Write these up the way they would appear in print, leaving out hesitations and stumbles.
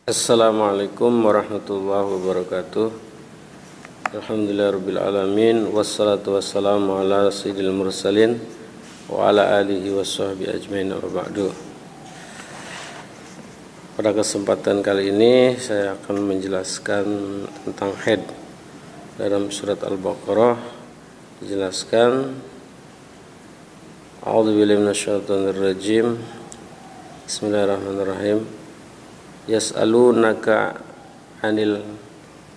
Assalamualaikum warahmatullahi wabarakatuh. Alhamdulillahirrabbilalamin. Wassalatu wassalamu ala sayyidil mursalin wa ala alihi washabbihi ajmain wa ba'du. Pada kesempatan kali ini saya akan menjelaskan tentang haid. Dalam surat Al-Baqarah dijelaskan, A'udzubillahi minasyaitonirrajim. Bismillahirrahmanirrahim. Yas'alunaka 'anil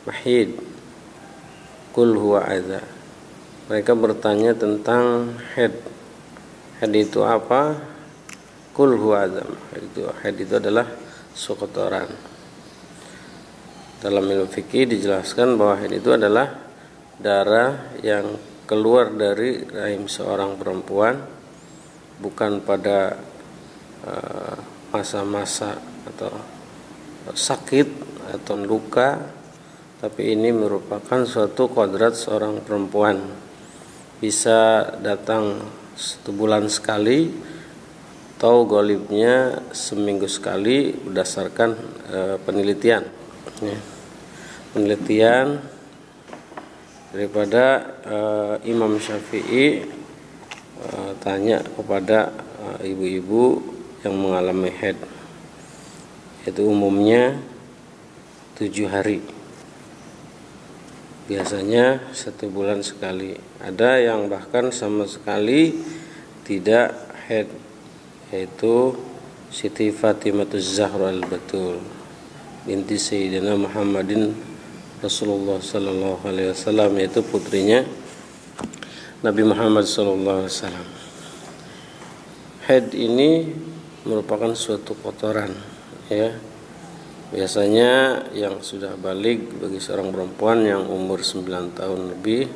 mahid qul huwa adza. Mereka bertanya tentang haid. Haid itu apa? Qul huwa adza. Haid itu adalah kotoran. Dalam ilmu fikih dijelaskan bahwa haid itu adalah darah yang keluar dari rahim seorang perempuan, bukan pada masa-masa atau sakit atau luka, tapi ini merupakan suatu kodrat seorang perempuan. Bisa datang 1 bulan sekali atau golibnya seminggu sekali berdasarkan penelitian daripada Imam Syafi'i tanya kepada ibu-ibu yang mengalami haid, itu umumnya 7 hari, biasanya 1 bulan sekali. Ada yang bahkan sama sekali tidak haid, yaitu Siti Fatimatuz Zahra al-Batul binti Sayyidina Muhammadin Rasulullah sallallahu alaihi wasallam, yaitu putrinya Nabi Muhammad sallallahu alaihi wasallam. Haid ini merupakan suatu kotoran, ya. Biasanya yang sudah balik bagi seorang perempuan yang umur 9 tahun lebih,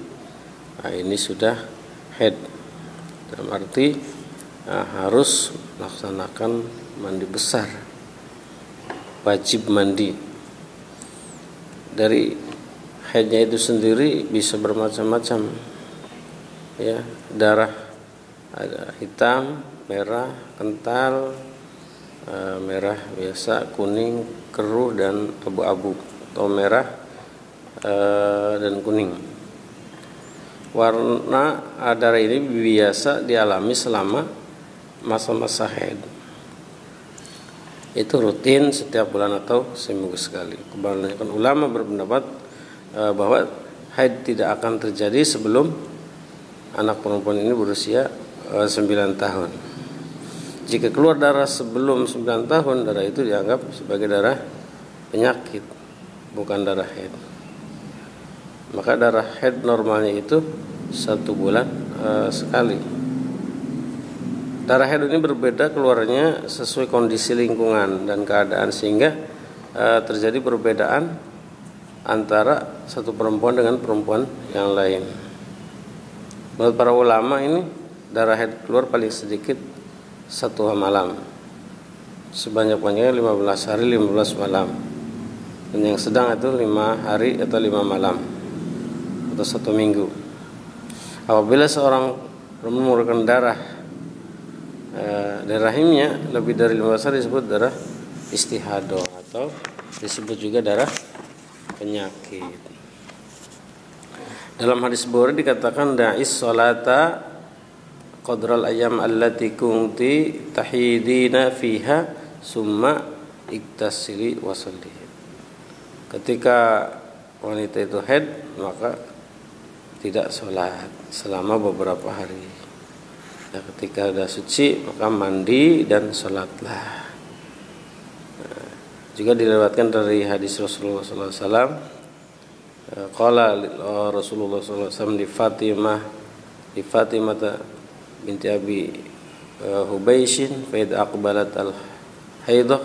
ini sudah haid. Dalam arti harus melaksanakan mandi besar, wajib mandi. Dari haidnya itu sendiri bisa bermacam-macam, ya. Darah ada hitam, merah, kental, merah biasa, kuning, keruh, dan abu-abu, atau merah dan kuning. Warna darah ini biasa dialami selama masa-masa haid. Itu rutin setiap bulan atau seminggu sekali. Kebanyakan ulama berpendapat bahwa haid tidak akan terjadi sebelum anak perempuan ini berusia 9 tahun. Jika keluar darah sebelum 9 tahun, darah itu dianggap sebagai darah penyakit, bukan darah haid. Maka darah haid normalnya itu 1 bulan sekali. Darah haid ini berbeda keluarnya sesuai kondisi lingkungan dan keadaan, sehingga terjadi perbedaan antara satu perempuan dengan perempuan yang lain. Menurut para ulama ini, darah haid keluar paling sedikit 1 malam, sebanyak-banyaknya 15 hari 15 malam, dan yang sedang itu 5 hari atau 5 malam atau 1 minggu. Apabila seorang mengeluarkan darah dari rahimnya lebih dari 15 hari, disebut darah istihadah atau disebut juga darah penyakit. Dalam hadis Bukhari dikatakan, da'is sholata qadral ayyam allati kunti tahidina fiha summa iktasili wasalli. Ketika wanita itu haid, maka tidak sholat selama beberapa hari. Ya, ketika sudah suci, maka mandi dan sholatlah. Juga dilewatkan dari hadis Rasulullah SAW. Qala Rasulullah SAW di Fatimah binti Abi Hubaishin, fa idza aqbalat al-haidah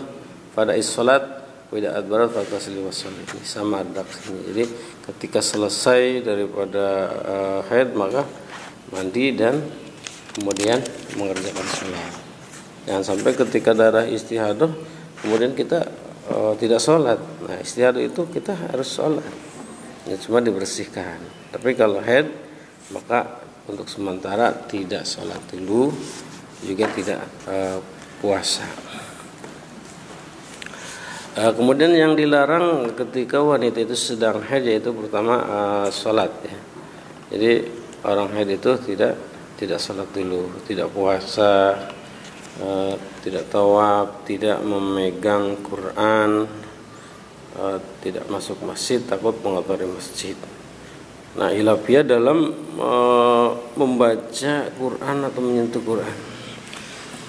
fada is-salat wa idza adbarat fa tasli was-salat. Sama ada sini. Jadi ketika selesai daripada haid, maka mandi dan kemudian mengerjakan salat. Jangan sampai ketika darah istihadah kemudian kita tidak sholat. Nah, istihadah itu kita harus sholat, ya, cuma dibersihkan. Tapi kalau haid, maka untuk sementara tidak sholat dulu, juga tidak puasa. Kemudian yang dilarang ketika wanita itu sedang haid yaitu pertama sholat ya. Jadi orang haid itu tidak sholat dulu, tidak puasa, tidak tawaf, tidak memegang Quran, tidak masuk masjid takut mengotori masjid. Nah, hilafiyah dalam membaca Quran atau menyentuh Quran.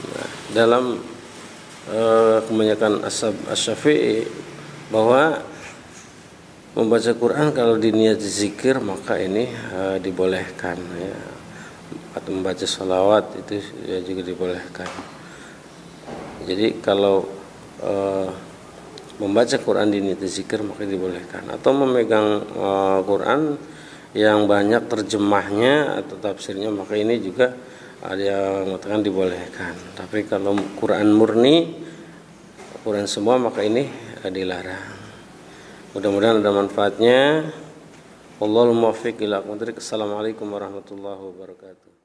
Nah, dalam kebanyakan Asy-Syafi'i bahwa membaca Quran kalau diniat zikir maka ini dibolehkan ya. Atau membaca sholawat itu ya juga dibolehkan. Jadi kalau membaca Quran diniat zikir maka dibolehkan, atau memegang Quran yang banyak terjemahnya atau tafsirnya maka ini juga ada yang mengatakan dibolehkan. Tapi kalau Quran murni, Quran semua maka ini dilarang. Mudah-mudahan ada manfaatnya. Wallahul muwaffiq ila aqwamit thoriq. Assalamualaikum warahmatullahi wabarakatuh.